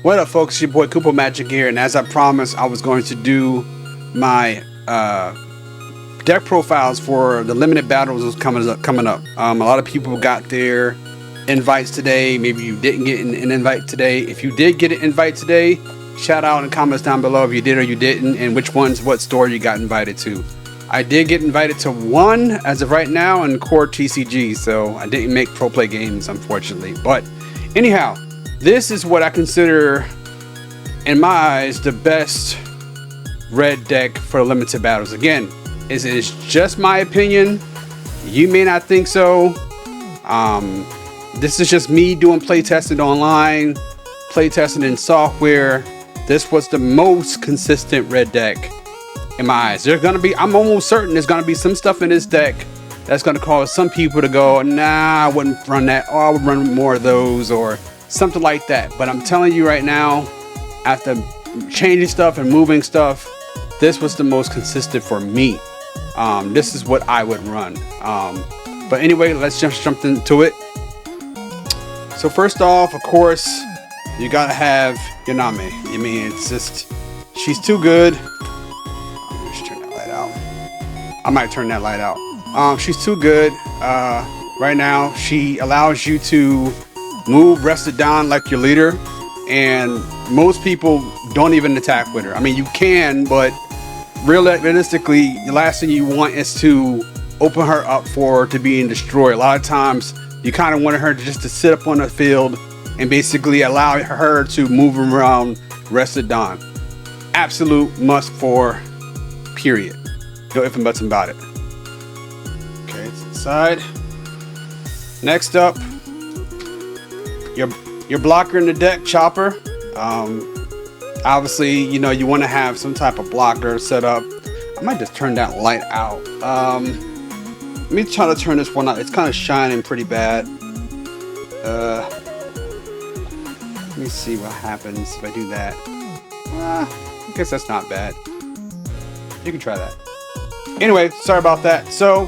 What up, folks? It's your boy Koopa Magic here, and as I promised, I was going to do my deck profiles for the limited battles coming up. A lot of people got their invites today. Maybe you didn't get an invite today. If you did get an invite today, shout out in the comments down below if you did or you didn't, and which ones, what store you got invited to. I did get invited to one as of right now in Core TCG, so I didn't make pro play games, unfortunately. But anyhow, this is what I consider, in my eyes, the best red deck for limited battles. Again, it is just my opinion. You may not think so. This is just me doing playtesting online, playtesting in software. This was the most consistent red deck in my eyes. There's gonna be, I'm almost certain there's gonna be some stuff in this deck that's gonna cause some people to go, nah, I wouldn't run that, or I would run more of those, or something like that. But I'm telling you right now, after changing stuff and moving stuff, this was the most consistent for me. This is what I would run. But anyway, let's just jump into it. So first off, of course, you gotta have your Nami. I mean, it's just, she's too good. Let me just turn that light out. I might turn that light out. She's too good. Right now, she allows you to move Rested Dawn like your leader, and most people don't even attack with her. I mean, you can, but realistically, the last thing you want is to open her up for to being destroyed. A lot of times, you kind of want her to just to sit up on the field and basically allow her to move around Rested Dawn. Absolute must for, period. No ifs and buts about it. Okay, to the side. Next up, your blocker in the deck, Chopper. Obviously, you know, you want to have some type of blocker set up. I might just turn that light out. Let me try to turn this one out. It's kind of shining pretty bad. Let me see what happens if I do that. I guess that's not bad. You can try that. Anyway, sorry about that. So,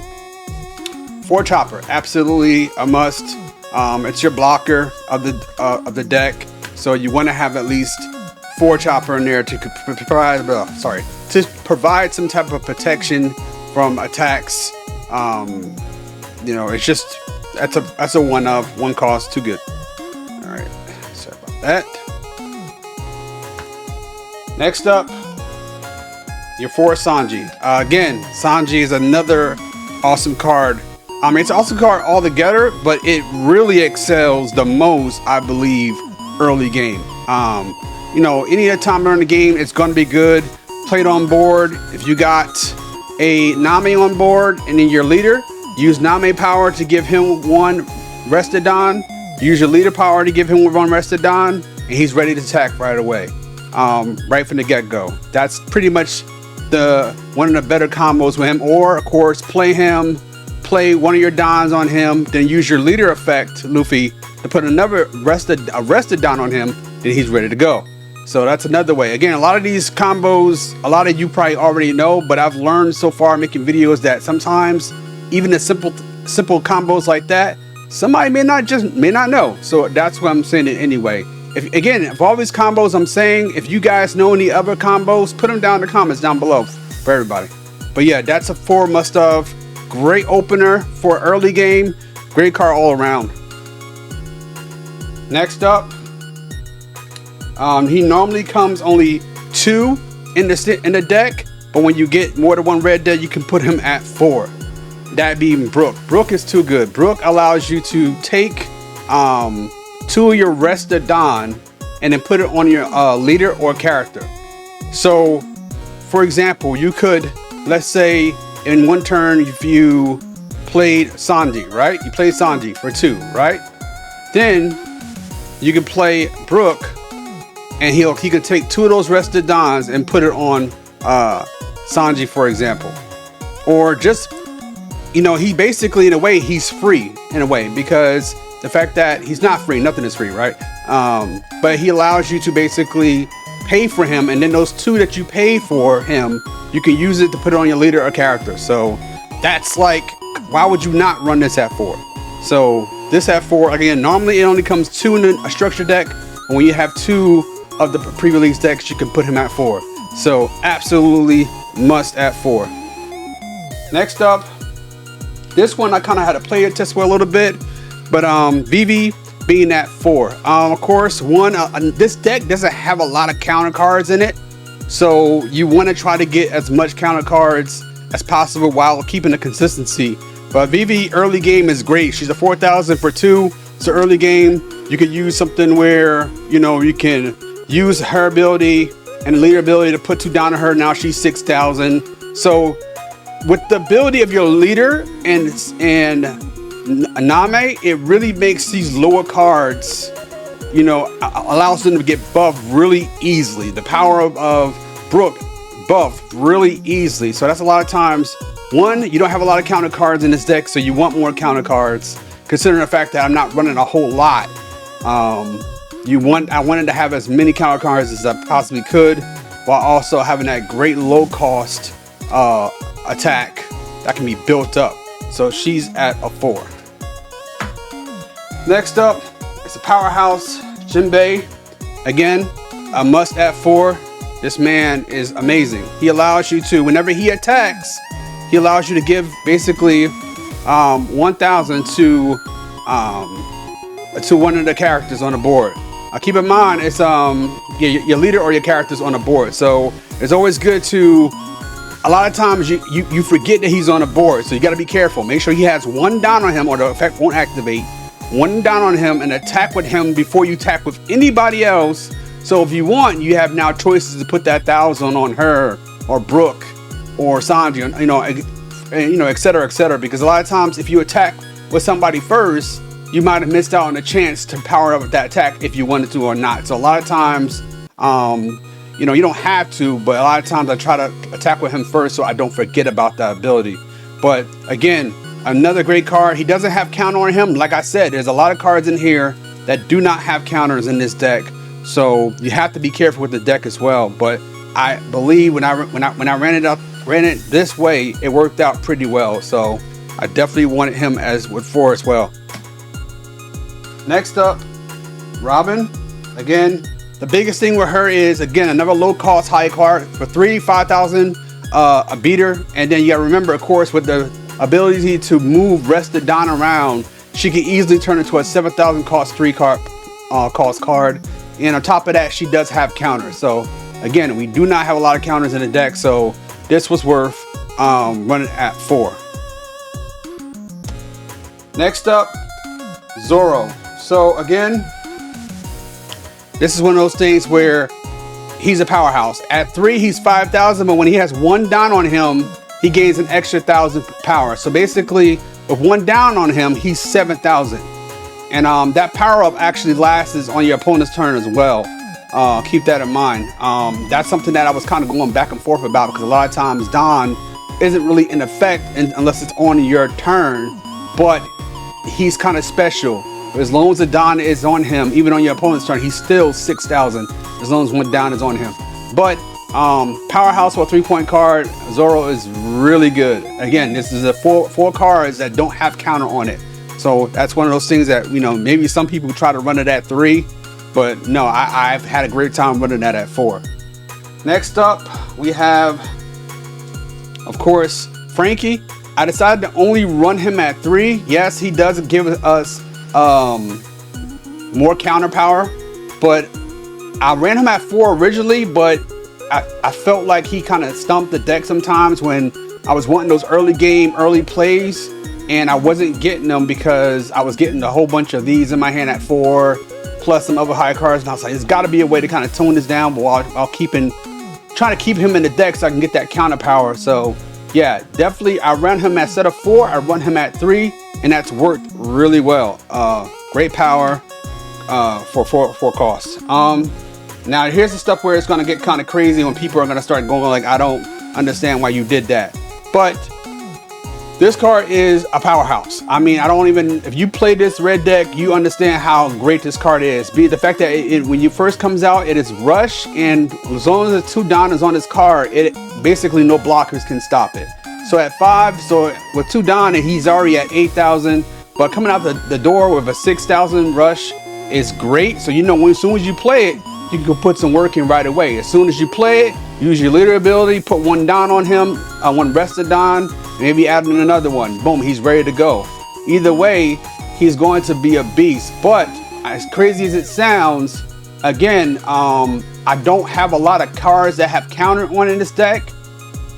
for Chopper, absolutely a must. It's your blocker of the deck, so you want to have at least 4 Chopper in there to provide some type of protection from attacks. You know, it's just that's a one cost, too good. All right, sorry about that. Next up, your 4 Sanji. Again, Sanji is another awesome card. I mean, it's an awesome card altogether, but it really excels the most, I believe, early game. You know, any time during the game, it's going to be good. Played on board. If you got a Nami on board and then your leader, use Nami power to give him 1 Rested Dawn. Use your leader power to give him 1 Rested Dawn, and he's ready to attack right away. Right from the get-go. That's pretty much one of the better combos with him. Or, of course, play 1 of your Dons on him, then use your leader effect, Luffy, to put another Rested Dawn on him, then he's ready to go. So that's another way. Again, a lot of these combos, a lot of you probably already know, but I've learned so far making videos that sometimes even the simple combos like that, somebody may not know. So that's what I'm saying it anyway. If all these combos I'm saying, if you guys know any other combos, put them down in the comments down below for everybody. But yeah, that's a 4 must-have. Great opener for early game. Great card all around. Next up, he normally comes only 2 in the deck, but when you get more than 1 red deck, you can put him at 4. That being Brook. Brook is too good. Brook allows you to take 2 of your Rested Dawn and then put it on your leader or character. So, for example, you could, let's say, in one turn, if you played Sanji, right? You played Sanji for 2, right? Then you can play Brook, and he could take 2 of those Rested Dawns and put it on Sanji, for example. Or just, you know, he basically, in a way, he's free in a way, because the fact that he's not free, nothing is free, right? But he allows you to basically pay for him, and then those 2 that you pay for him, you can use it to put it on your leader or character. So that's like, why would you not run this at 4? So This at 4. Again, normally it only comes 2 in a structure deck. And when you have 2 of the pre-release decks, you can put him at 4. So absolutely must at 4. Next up, this one I kind of had to play it test for a little bit, but Vivi being at 4. Of course, this deck doesn't have a lot of counter cards in it, so you want to try to get as much counter cards as possible while keeping the consistency. But Vivi early game is great. She's a 4,000 for 2. So early game, you could use something where you can use her ability and the leader ability to put 2 down on her. Now she's 6,000. So with the ability of your leader and Name, it really makes these lower cards, allows them to get buffed really easily. The power of Brooke buffed really easily. So that's a lot of times. One, you don't have a lot of counter cards in this deck, so you want more counter cards. Considering the fact that I'm not running a whole lot, I wanted to have as many counter cards as I possibly could, while also having that great low cost attack that can be built up. So she's at a 4. Next up, it's a powerhouse, Gembe. Again, a must at 4. This man is amazing. He allows you to, whenever he attacks, he allows you to give basically 1,000 to one of the characters on the board. Keep in mind, it's your leader or your characters on the board. So it's always good to. A lot of times you forget that he's on the board, so you got to be careful. Make sure he has 1 down on him, or the effect won't activate. 1 down on him, and attack with him before you attack with anybody else. So if you want, you have now choices to put that 1,000 on her or Brooke or Sanji, etc., etc. Because a lot of times, if you attack with somebody first, you might have missed out on a chance to power up that attack if you wanted to or not. So a lot of times, you don't have to, but a lot of times I try to attack with him first so I don't forget about that ability. But again, another great card. He doesn't have counter on him. Like I said, there's a lot of cards in here that do not have counters in this deck. So you have to be careful with the deck as well. But I believe when I ran it this way, it worked out pretty well. So I definitely wanted him with 4 as well. Next up, Robin. Again, the biggest thing with her is, again, another low cost high card for 3, 5,000, a beater. And then you gotta remember, of course, with the ability to move rest of Don around, she can easily turn into a 7,000 cost 3 card cost card. And on top of that, she does have counters. So again, we do not have a lot of counters in the deck, so this was worth running at 4. Next up, Zorro. So again, this is one of those things where he's a powerhouse. At 3, he's 5,000, but when he has 1 down on him, he gains an extra 1,000 power. So basically, with 1 down on him, he's 7,000. And that power up actually lasts on your opponent's turn as well. Keep that in mind. That's something that I was kind of going back and forth about, because a lot of times Don isn't really in effect unless it's on your turn, but he's kind of special. As long as the Don is on him, even on your opponent's turn, he's still 6,000 as long as 1 down is on him. But powerhouse for a 3-point card, Zorro is really good. Again, this is a 4 cards that don't have counter on it. So that's one of those things that, maybe some people try to run it at 3, but no, I've had a great time running that at 4. Next up, we have, of course, Frankie. I decided to only run him at 3. Yes, he does give us more counter power, but I ran him at 4 originally, but I felt like he kind of stumped the deck sometimes when I was wanting those early plays, and I wasn't getting them because I was getting a whole bunch of these in my hand at 4, plus some other high cards, and I was like, there's got to be a way to kind of tone this down while trying to keep him in the deck so I can get that counter power. So yeah, definitely I ran him at set of 4, I run him at 3, and that's worked really well. Great power for 4 costs. Now here's the stuff where it's gonna get kind of crazy when people are gonna start going like, I don't understand why you did that. But this card is a powerhouse. I mean, if you play this red deck, you understand how great this card is. Be the fact that when you first comes out, it is rush, and as long as the 2 down is on this card, it basically no blockers can stop it. So at 5, so with 2 down, and he's already at 8,000. but coming out the door with a 6,000 rush is great. So you know, as soon as you play it, you can put some work in right away. As soon as you play it, use your leader ability, put one down on him, one rested down, maybe add in another one. Boom, he's ready to go. Either way, he's going to be a beast. But as crazy as it sounds, again, I don't have a lot of cards that have counter on in this deck.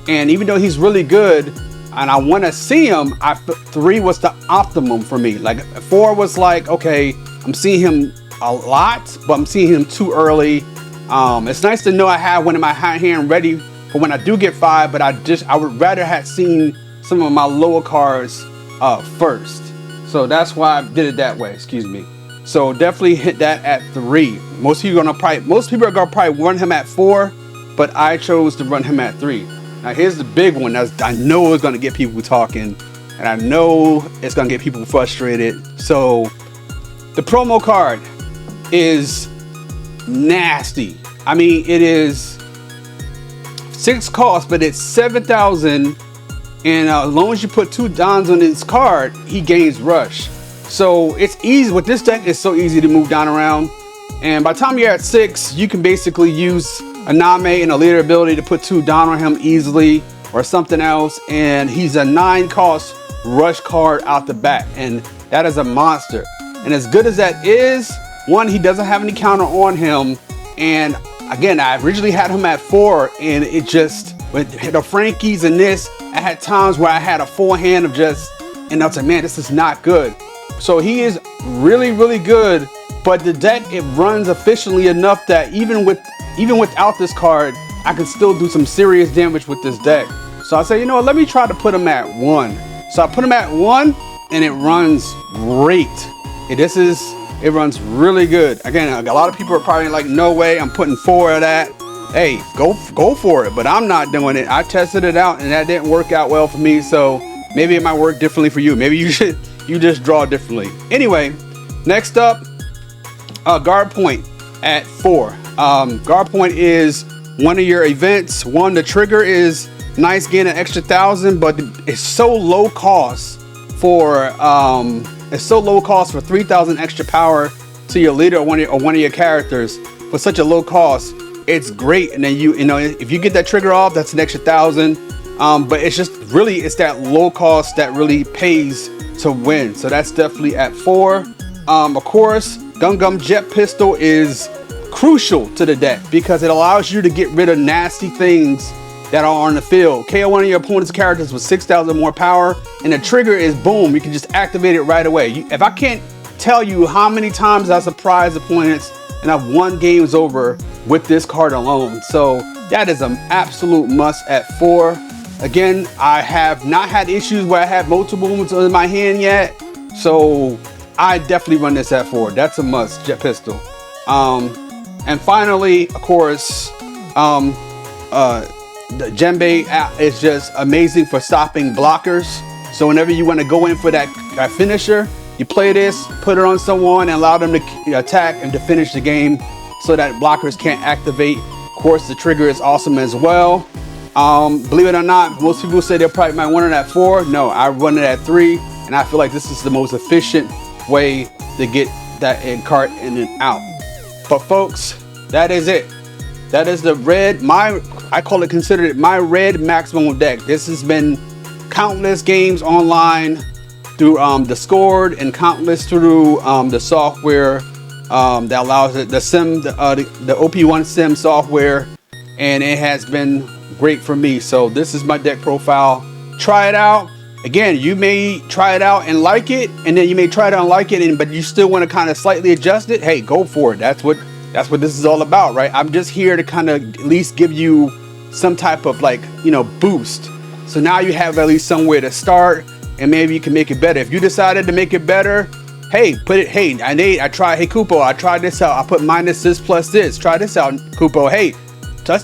And even though he's really good, and I want to see him, 3 was the optimum for me. Like 4 was like, okay, I'm seeing him a lot, but I'm seeing him too early. It's nice to know I have one in my hand ready for when I do get 5, but I would rather have seen some of my lower cards first. So that's why I did it that way, excuse me. So definitely hit that at 3. Most people are gonna probably run him at 4, but I chose to run him at 3. Now here's the big one that I know is gonna get people talking, and I know it's gonna get people frustrated. So the promo card is nasty. I mean, it is 6 cost, but it's 7,000, and as long as you put 2 dons on this card, he gains rush. So it's easy with this deck. It's so easy to move down around, and by the time you're at 6, you can basically use a Name and a leader ability to put 2 down on him easily, or something else, and he's a 9 cost rush card out the bat, and that is a monster. And as good as that is, one, he doesn't have any counter on him, and again, I originally had him at 4, and it just, with the Frankies and this, I had times where I had a full hand of just, and I was like, man, this is not good. So he is really, really good, but the deck, it runs efficiently enough that even without this card, I can still do some serious damage with this deck. So I say, you know what, let me try to put him at 1. So I put him at 1, and it runs great. It runs really good. Again, a lot of people are probably like, no way, I'm putting 4 of that. Hey, go for it, but I'm not doing it. I tested it out, and that didn't work out well for me, so maybe it might work differently for you. Maybe you just draw differently. Anyway, next up, guard point at 4. Guard point is one of your events. The trigger is nice, gain an extra 1,000, but it's so low cost for 3,000 extra power to your leader or one of your characters for such a low cost. It's great, and then you know, if you get that trigger off, that's an extra 1,000. But it's just really, it's that low cost that really pays to win. So that's definitely at 4. Of course, Gum Jet Pistol is crucial to the deck because it allows you to get rid of nasty things that are on the field. KO one of your opponent's characters with 6,000 more power, and the trigger is boom, you can just activate it right away. If I can't tell you how many times I surprised opponents and I've won games over with this card alone. So that is an absolute must at 4. Again, I have not had issues where I have multiple ones in my hand yet, so I definitely run this at 4. That's a must, Jet Pistol. And finally, of course, the Gembe app is just amazing for stopping blockers. So whenever you want to go in for that finisher, you play this, put it on someone, and allow them to attack and to finish the game so that blockers can't activate. Of course, the trigger is awesome as well. Believe it or not, most people say they probably might want it at 4. No, I run it at 3, and I feel like this is the most efficient way to get that card in and out. But folks, that is it. That is the red, I consider it my red maximum deck. This has been countless games online through Discord and countless through the software that allows it, the OP1 sim software, and it has been great for me. So this is my deck profile. Try it out. Again, you may try it out and like it, and then you may try it out and like it, but you still want to kind of slightly adjust it. Hey, go for it. That's what this is all about, right? I'm just here to kind of at least give you some type of boost. So now you have at least somewhere to start, and maybe you can make it better. If you decided to make it better, hey, I tried, hey Kupo, I tried this out. I put minus this plus this. Try this out, Kupo. Hey,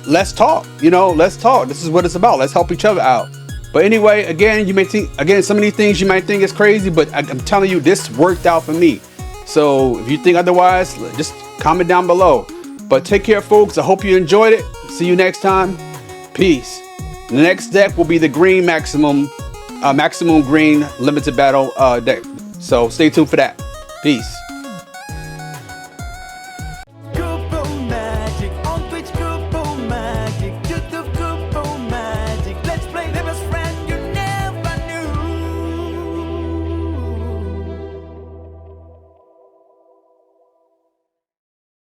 let's talk. Let's talk. This is what it's about. Let's help each other out. But anyway, again, you may think, some of these things you might think is crazy, but I'm telling you, this worked out for me. So if you think otherwise, just comment down below. But take care, folks. I hope you enjoyed it. See you next time. Peace. The next deck will be the green maximum green limited battle deck. So stay tuned for that. Peace.